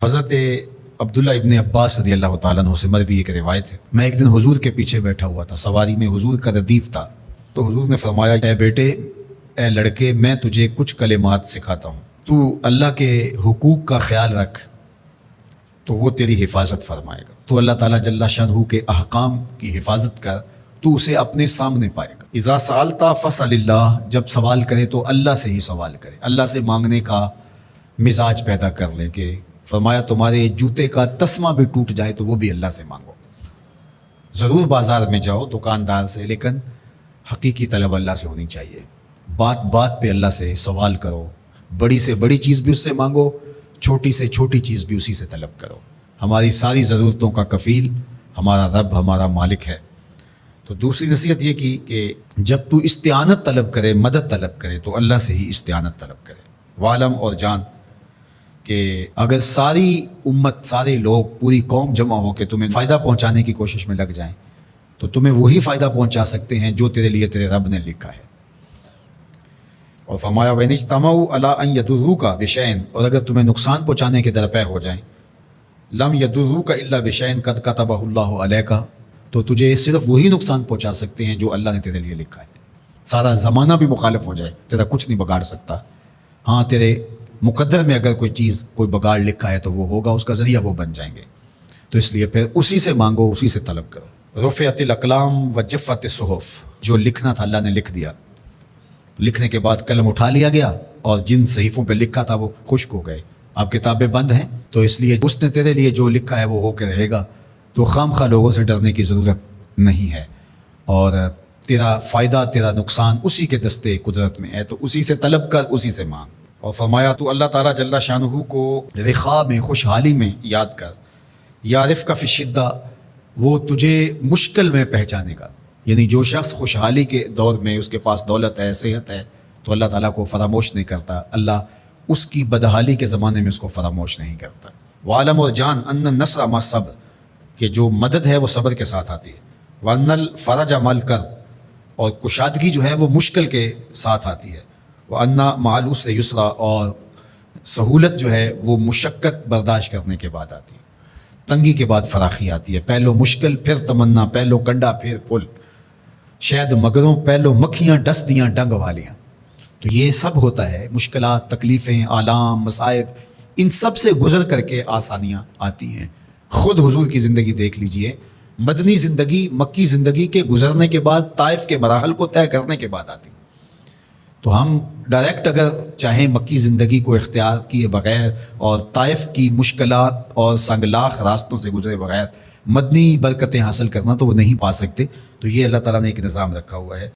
حضرت عبداللہ ابن عباس رضی اللہ تعالیٰ عنہ سے مروی ایک روایت ہے، میں ایک دن حضور کے پیچھے بیٹھا ہوا تھا، سواری میں حضور کا ردیف تھا، تو حضور نے فرمایا اے بیٹے، اے لڑکے، میں تجھے کچھ کلمات سکھاتا ہوں، تو اللہ کے حقوق کا خیال رکھ تو وہ تیری حفاظت فرمائے گا، تو اللہ تعالیٰ جل شانہ کے احکام کی حفاظت کر تو اسے اپنے سامنے پائے گا۔ اذا سألت فاسأل اللہ، جب سوال کرے تو اللہ سے ہی سوال کرے، اللہ سے مانگنے کا مزاج پیدا کر لیں کہ فرمایا تمہارے جوتے کا تسمہ بھی ٹوٹ جائے تو وہ بھی اللہ سے مانگو، ضرور بازار میں جاؤ دکاندار سے، لیکن حقیقی طلب اللہ سے ہونی چاہیے، بات بات پہ اللہ سے سوال کرو، بڑی سے بڑی چیز بھی اس سے مانگو، چھوٹی سے چھوٹی چیز بھی اسی سے طلب کرو، ہماری ساری ضرورتوں کا کفیل ہمارا رب، ہمارا مالک ہے۔ تو دوسری نصیحت یہ کی کہ جب تو استعانت طلب کرے، مدد طلب کرے تو اللہ سے ہی استعانت طلب کرے، وعلم اور جان کہ اگر ساری امت، سارے لوگ، پوری قوم جمع ہو کے تمہیں فائدہ پہنچانے کی کوشش میں لگ جائیں تو تمہیں وہی فائدہ پہنچا سکتے ہیں جو تیرے لیے تیرے رب نے لکھا ہے۔ اور فرمایا وَإِنِ اجْتَمَعُوا عَلَىٰ أَن يَضُرُّوكَ بِشَيْءٍ، اور اگر تمہیں نقصان پہنچانے کے درپے ہو جائیں، لَمْ يَضُرُّوكَ إِلَّا بِشَيْءٍ قَدْ كَتَبَهُ اللَّهُ عَلَيْكَ، تو تجھے صرف وہی نقصان پہنچا سکتے ہیں جو اللہ نے تیرے لیے لکھا ہے۔ سارا زمانہ بھی مخالف ہو جائے تیرا کچھ نہیں بگاڑ سکتا، ہاں تیرے مقدر میں اگر کوئی چیز، کوئی بگاڑ لکھا ہے تو وہ ہوگا، اس کا ذریعہ وہ بن جائیں گے، تو اس لیے پھر اسی سے مانگو، اسی سے طلب کرو۔ رفعت الاقلام وجفت الصحف، جو لکھنا تھا اللہ نے لکھ دیا، لکھنے کے بعد قلم اٹھا لیا گیا اور جن صحیفوں پہ لکھا تھا وہ خشک ہو گئے، اب کتابیں بند ہیں، تو اس لیے اس نے تیرے لیے جو لکھا ہے وہ ہو کے رہے گا، تو خام خواہ لوگوں سے ڈرنے کی ضرورت نہیں ہے، اور تیرا فائدہ، تیرا نقصان اسی کے دستے قدرت میں ہے، تو اسی سے طلب کر، اسی سے مانگ۔ اور فرمایا تو اللہ تعالیٰ جل شانہ کو رخاء میں، خوشحالی میں یاد کر، یعرفک فی الشدہ، وہ تجھے مشکل میں پہچانے گا، یعنی جو شخص خوشحالی کے دور میں اس کے پاس دولت ہے، صحت ہے، تو اللہ تعالیٰ کو فراموش نہیں کرتا، اللہ اس کی بدحالی کے زمانے میں اس کو فراموش نہیں کرتا۔ وعلم اور جان ان النصر مع الصبر، کہ جو مدد ہے وہ صبر کے ساتھ آتی ہے، وان الفرج مع الکرب، اور کشادگی جو ہے وہ مشکل کے ساتھ آتی ہے، وَأَنَّ مَعَ الْعُسْرِ يُسْرًا، اور سہولت جو ہے وہ مشقت برداشت کرنے کے بعد آتی ہے، تنگی کے بعد فراخی آتی ہے، پہلو مشکل پھر تمنا، پہلو کنڈا پھر پل، شاید مگروں پہلو مکھیاں ڈس دیاں ڈنگ والیاں، تو یہ سب ہوتا ہے، مشکلات، تکلیفیں، آلام، مصائب، ان سب سے گزر کر کے آسانیاں آتی ہیں۔ خود حضور کی زندگی دیکھ لیجئے، مدنی زندگی، مکی زندگی کے گزرنے کے بعد، طائف کے مراحل کو طے کرنے کے بعد آتی، تو ہم ڈائریکٹ اگر چاہیں مکی زندگی کو اختیار کیے بغیر اور طائف کی مشکلات اور سنگلاخ راستوں سے گزرے بغیر مدنی برکتیں حاصل کرنا، تو وہ نہیں پا سکتے، تو یہ اللہ تعالیٰ نے ایک نظام رکھا ہوا ہے۔